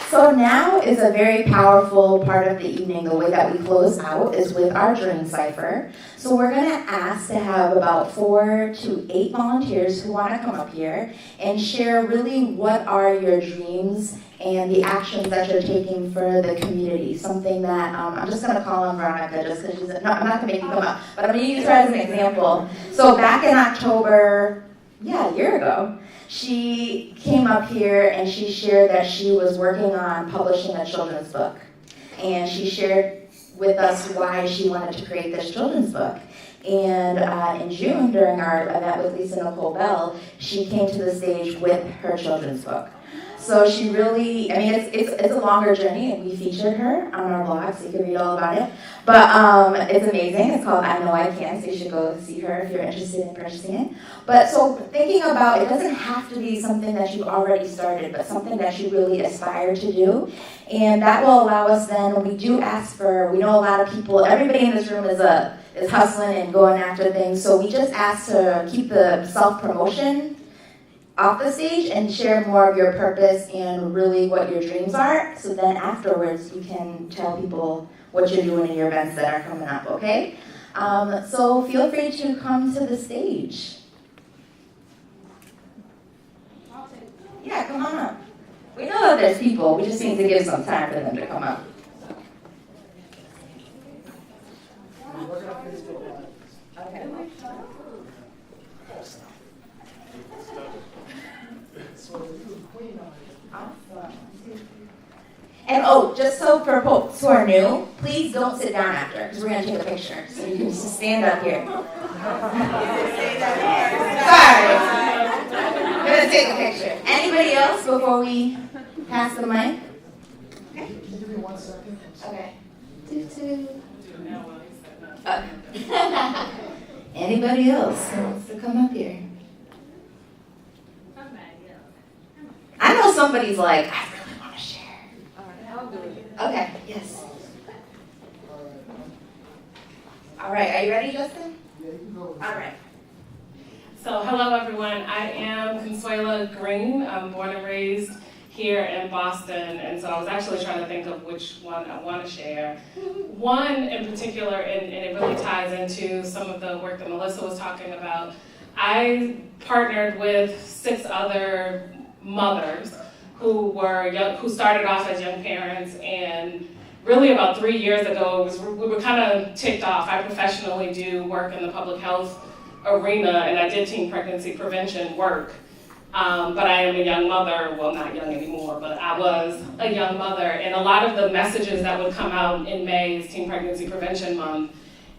So now is a very powerful part of the evening. The way that we close out is with our dream cipher. So we're going to ask to have about 4 to 8 volunteers who want to come up here and share really what are your dreams and the actions that you're taking for the community. Something that, I'm just going to call on Veronica just because she's, no, I'm not going to make you come up, but I'm going to use her as an example. So back in October, a year ago, she came up here and she shared that she was working on publishing a children's book. And she shared with us why she wanted to create this children's book. And in June, during our event with Lisa Nicole Bell, she came to the stage with her children's book. So she really, it's a longer journey, and we featured her on our blog, so you can read all about it. But it's amazing. It's called I Know I Can, so you should go see her if you're interested in purchasing it. But so thinking about, it doesn't have to be something that you already started, but something that you really aspire to do. And that will allow us then, we do ask for, we know a lot of people, everybody in this room is hustling and going after things, so we just ask to keep the self-promotion off the stage and share more of your purpose and really what your dreams are, so then afterwards you can tell people what you're doing in your events that are coming up, okay? So feel free to come to the stage. Yeah, come on up. We know that there's people, we just need to give some time for them to come up. Okay. Awesome. And just so for folks who are new, please don't sit down after, because we're going to take a picture. So you can just stand up here. Sorry. I'm going to take a picture. Anybody else before we pass the mic? Okay. Can you give me 1 second? Okay. Anybody else who wants to come up here? I know somebody's like, I really want to share. All right, I'll do it. Okay, yes. All right, are you ready, Justin? Yeah, you can go. All right. So, hello everyone. I am Consuela Green. I'm born and raised here in Boston, and so I was actually trying to think of which one I want to share. One in particular, and it really ties into some of the work that Melissa was talking about. I partnered with 6 other mothers who started off as young parents, and really about 3 years ago, we were kind of ticked off. I professionally do work in the public health arena, and I did teen pregnancy prevention work. But I am a young mother, well, not young anymore, but I was a young mother, and a lot of the messages that would come out in May is Teen Pregnancy Prevention Month,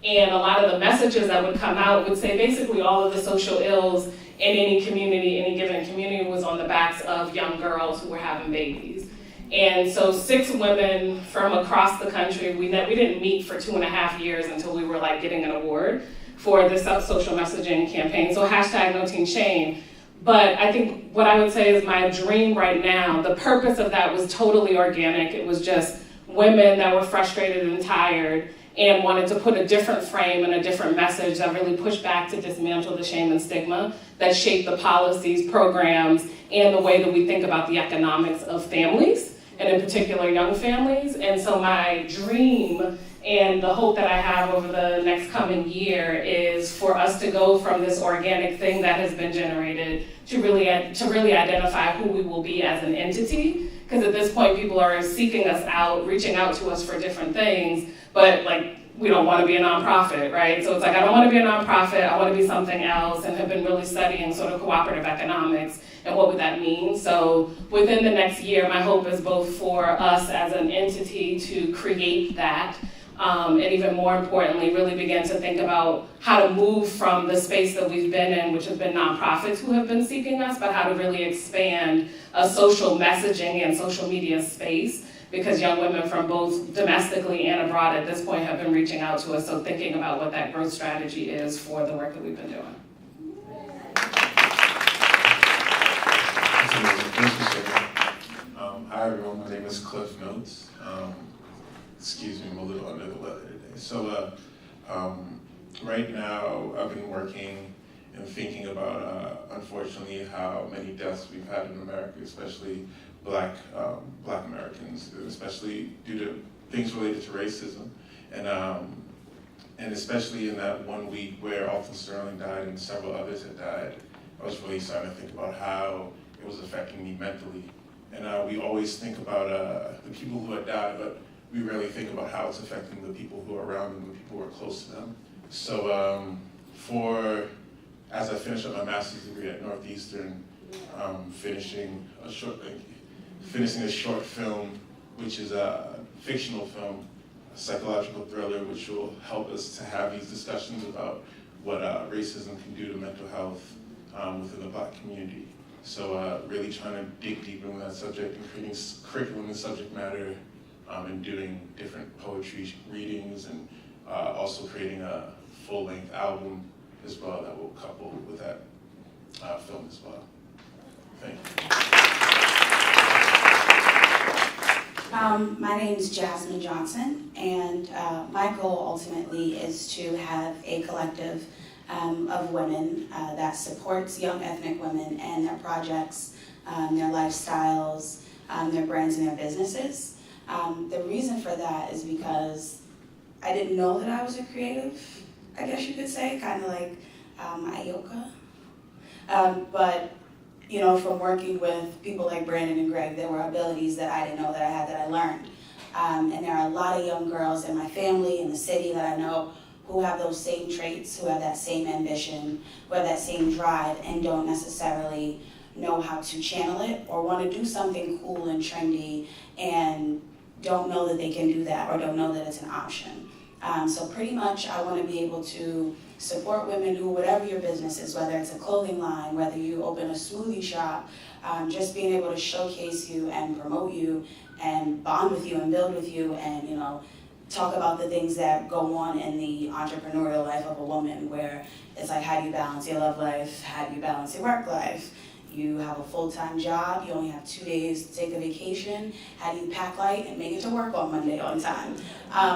and a lot of the messages that would come out would say basically all of the social ills in any community, any given community, was on the backs of young girls who were having babies. And so 6 women from across the country, we didn't meet for 2.5 years until we were like getting an award for this social messaging campaign. So #NoTeenShame. But I think what I would say is my dream right now, the purpose of that was totally organic. It was just women that were frustrated and tired and wanted to put a different frame and a different message that really pushed back to dismantle the shame and stigma that shape the policies, programs, and the way that we think about the economics of families, and in particular young families. And so my dream and the hope that I have over the next coming year is for us to go from this organic thing that has been generated to really identify who we will be as an entity. Because at this point, people are seeking us out, reaching out to us for different things, but we don't want to be a nonprofit, right? So it's I don't want to be a nonprofit, I want to be something else, and have been really studying sort of cooperative economics and what would that mean. So within the next year, my hope is both for us as an entity to create that, and even more importantly, really begin to think about how to move from the space that we've been in, which has been nonprofits who have been seeking us, but how to really expand a social messaging and social media space, because young women from both domestically and abroad at this point have been reaching out to us, so thinking about what that growth strategy is for the work that we've been doing. Hi everyone, my name is Cliff Notes. Excuse me, I'm a little under the weather today. So right now I've been working and thinking about, unfortunately, how many deaths we've had in America, especially Black American discussions, especially due to things related to racism. And especially in that 1 week where Arthur Sterling died and several others had died, I was really starting to think about how it was affecting me mentally. And we always think about the people who had died, but we rarely think about how it's affecting the people who are around them, the people who are close to them. So as I finished up my master's degree at Northeastern, finishing a short film, which is a fictional film, a psychological thriller, which will help us to have these discussions about what racism can do to mental health within the Black community. So really trying to dig deeper into that subject and creating curriculum and subject matter, and doing different poetry readings, and also creating a full-length album as well that will couple with that film as well. Thank you. My name is Jasmine Johnson, and my goal ultimately is to have a collective of women that supports young ethnic women and their projects, their lifestyles, their brands and their businesses. The reason for that is because I didn't know that I was a creative, I guess you could say, kind of like Ayoka. But you know, from working with people like Brandon and Greg, there were abilities that I didn't know that I had that I learned. And there are a lot of young girls in my family, in the city that I know, who have those same traits, who have that same ambition, who have that same drive, and don't necessarily know how to channel it or want to do something cool and trendy and don't know that they can do that or don't know that it's an option. So pretty much I want to be able to support women who, whatever your business is, whether it's a clothing line, whether you open a smoothie shop, just being able to showcase you and promote you and bond with you and build with you and, you know, talk about the things that go on in the entrepreneurial life of a woman, where it's like, how do you balance your love life? How do you balance your work life? You have a full-time job, you only have 2 days to take a vacation. How do you pack light and make it to work on Monday on time?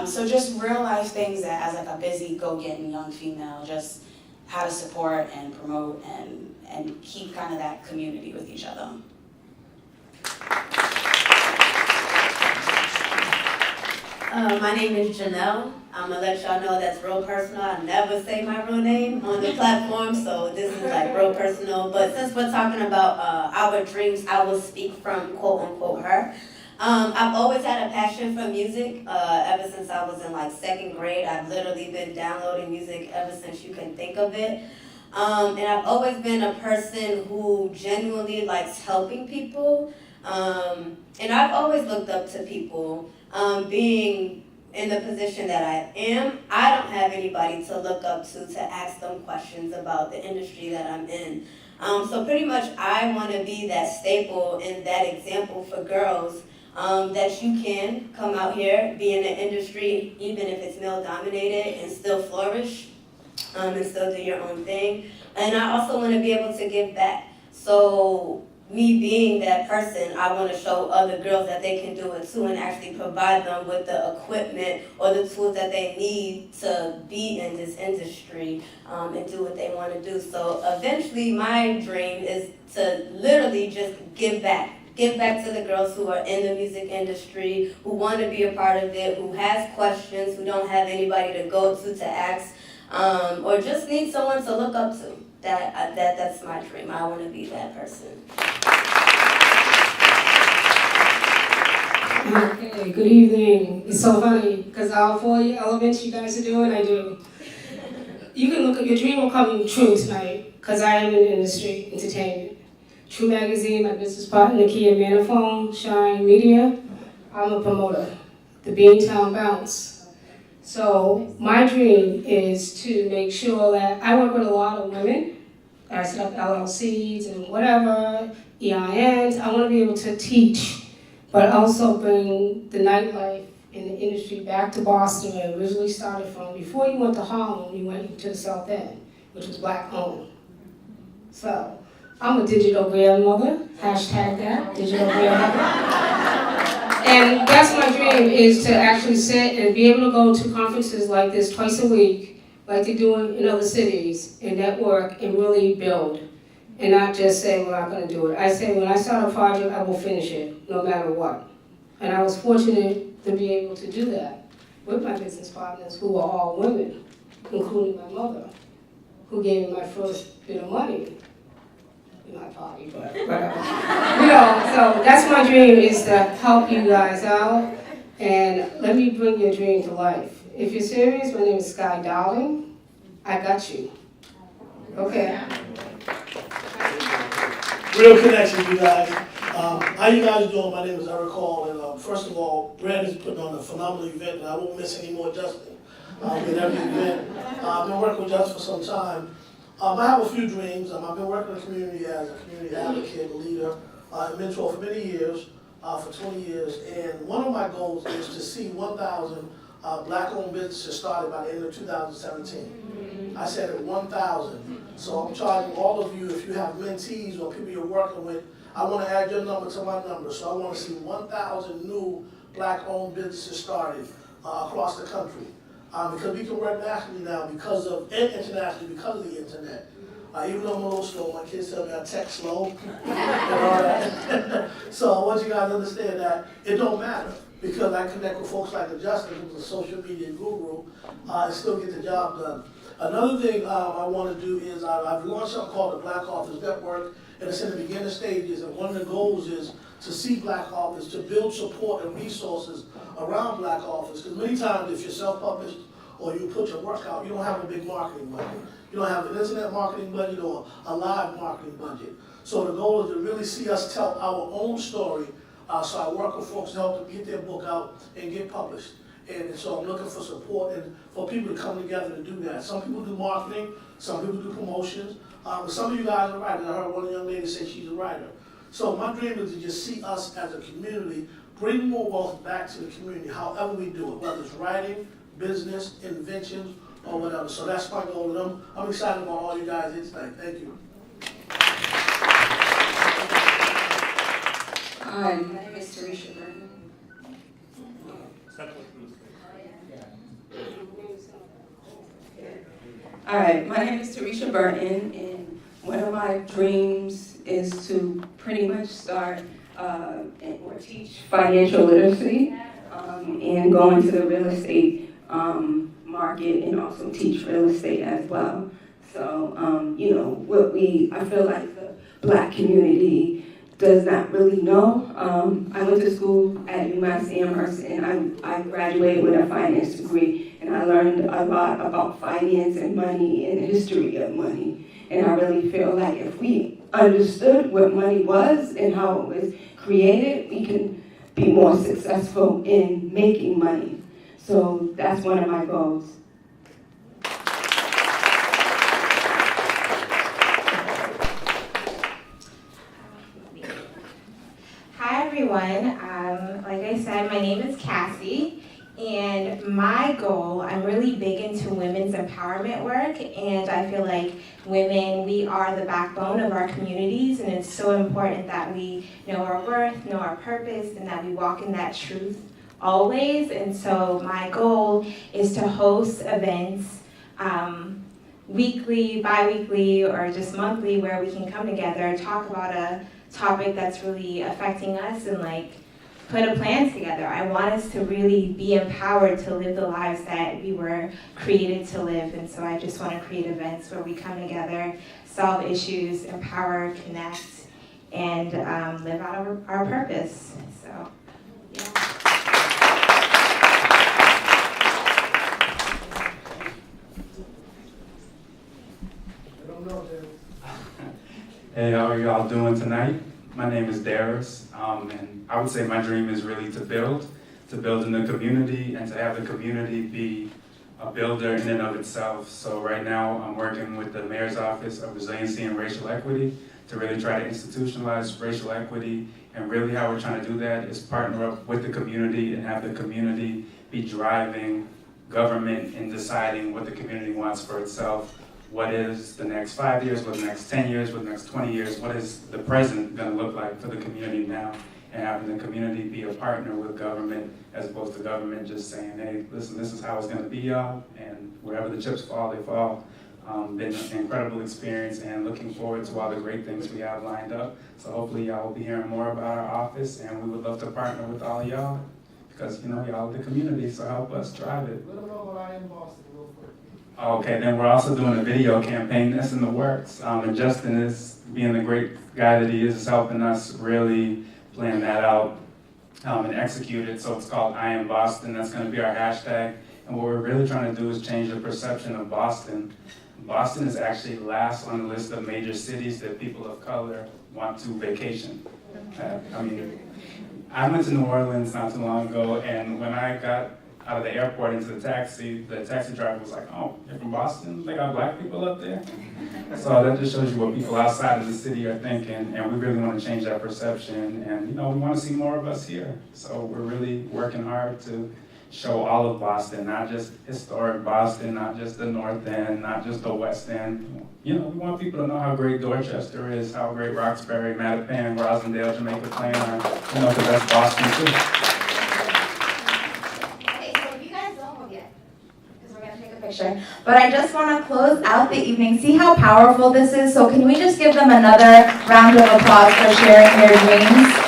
So just real life things that, as like a busy go-getting young female, just how to support and promote and keep kind of that community with each other. My name is Janelle. I'm gonna let y'all know that's real personal. I never say my real name on the platform, so this is like real personal. But since we're talking about our dreams, I will speak from quote unquote her. I've always had a passion for music ever since I was in like 2nd grade. I've literally been downloading music ever since you can think of it. And I've always been a person who genuinely likes helping people. And I've always looked up to people. Being in the position that I am, I don't have anybody to look up to ask them questions about the industry that I'm in. So pretty much I want to be that staple and that example for girls, that you can come out here, be in the industry, even if it's male dominated, and still flourish, and still do your own thing. And I also want to be able to give back. So me being that person, I want to show other girls that they can do it too, and actually provide them with the equipment or the tools that they need to be in this industry, and do what they want to do. So eventually my dream is to literally just give back to the girls who are in the music industry, who want to be a part of it, who has questions, who don't have anybody to go to ask, or just need someone to look up to. That's my dream. I want to be that person. Okay, good evening. It's so funny because all 4 elements you guys are doing, I do. You can look at your dream will come true tonight because I am in the industry, entertainment. True Magazine, my business partner, Kia Manifold, Shine Media. I'm a promoter, the Beantown Bounce. So my dream is to make sure that I work with a lot of women. I set up LLCs and whatever, EINs. I want to be able to teach, but also bring the nightlife in the industry back to Boston, where it originally started from. Before you went to Harlem, you went to the South End, which was Black owned. So I'm a digital grandmother, hashtag that, digital grandmother. And that's my dream, is to actually sit and be able to go to conferences like this twice a week, like they do in other cities, and network and really build. And not just say we're not going to do it. I say when I start a project, I will finish it, no matter what. And I was fortunate to be able to do that with my business partners who were all women, including my mother, who gave me my first bit of money in my pocket, but you know, so that's my dream, is to help you guys out and let me bring your dream to life. If you're serious, my name is Sky Darling. I got you. Okay. Real connection, you guys. How you guys doing? My name is Eric Hall, and first of all, Brandon's putting on a phenomenal event, and I won't miss any more Justin in every event. I've been working with Justin for some time. I have a few dreams. I've been working in the community as a community advocate, leader, and mentor for many years, for 20 years, and one of my goals is to see 1,000 Black-owned businesses started by the end of 2017. I said it, 1,000. So I'm charging all of you, if you have mentees or people you're working with, I want to add your number to my number. So I want to see 1,000 new Black-owned businesses started across the country. Because we can work nationally now and internationally because of the internet. Even though I'm a little slow, my kids tell me I text slow and all that. So I want you guys to understand that it don't matter, because I connect with folks like Justin, who's a social media guru, and still get the job done. Another thing I want to do is I've launched something called the Black Authors Network, and it's in the beginning stages, and one of the goals is to see Black authors, to build support and resources around Black authors, because many times if you're self-published or you put your work out, you don't have a big marketing budget. You don't have an internet marketing budget or a live marketing budget. So the goal is to really see us tell our own story, so I work with folks to help them get their book out and get published. And so I'm looking for support and for people to come together to do that. Some people do marketing, some people do promotions, but some of you guys are writers. I heard one young lady say she's a writer. So my dream is to just see us as a community bring more wealth back to the community, however we do it, whether it's writing, business, inventions, or whatever. So that's my goal, and I'm excited about all you guys here tonight. Thank you. Hi, my name is Tarisha Burton. All right, my name is Tarisha Burton, and one of my dreams is to pretty much start or teach financial literacy and go into the real estate market and also teach real estate as well. So, you know, I feel like the Black community does not really know. I went to school at UMass Amherst, and I graduated with a finance degree, and I learned a lot about finance and money and the history of money. And I really feel like if we understood what money was and how it was created, we can be more successful in making money. So that's one of my goals. Hi everyone, like I said, my name is Cassie, and my goal, I'm really big into women's empowerment work, and I feel like women, we are the backbone of our communities, and it's so important that we know our worth, know our purpose, and that we walk in that truth always. And so my goal is to host events weekly, bi-weekly, or just monthly, where we can come together, talk about a topic that's really affecting us, and like put a plan together. I want us to really be empowered to live the lives that we were created to live. And so I just want to create events where we come together, solve issues, empower, connect, and live out our purpose. So, yeah. Hey, how are y'all doing tonight? My name is Darius, and I would say my dream is really to build in the community, and to have the community be a builder in and of itself. So right now, I'm working with the Mayor's Office of Resiliency and Racial Equity to really try to institutionalize racial equity, and really how we're trying to do that is partner up with the community and have the community be driving government in deciding what the community wants for itself. What is the next 5 years, what the next 10 years, what the next 20 years, what is the present going to look like for the community now, and having the community be a partner with government as opposed to government just saying, hey, listen, this is how it's going to be, y'all, and wherever the chips fall, they fall. Been an incredible experience and looking forward to all the great things we have lined up. So hopefully y'all will be hearing more about our office, and we would love to partner with all of y'all because, you know, y'all are the community, so help us drive it. Let them know about I Am Boston real quick. Okay, then we're also doing a video campaign that's in the works. And Justin is, being the great guy that he is helping us really plan that out and execute it. So it's called I Am Boston. That's going to be our hashtag. And what we're really trying to do is change the perception of Boston. Boston is actually last on the list of major cities that people of color want to vacation. I went to New Orleans not too long ago, and when I got out of the airport into the taxi driver was like, "Oh, you're from Boston? They got black people up there?" So that just shows you what people outside of the city are thinking, and we really want to change that perception. And you know, we want to see more of us here. So we're really working hard to show all of Boston, not just historic Boston, not just the North End, not just the West End. You know, we want people to know how great Dorchester is, how great Roxbury, Mattapan, Rosendale, Jamaica Plain are. You know, because that's Boston too. Okay, so if you guys don't move yet, because we're going to take a picture, but I just want to close out the evening. See how powerful this is? So can we just give them another round of applause for sharing their dreams?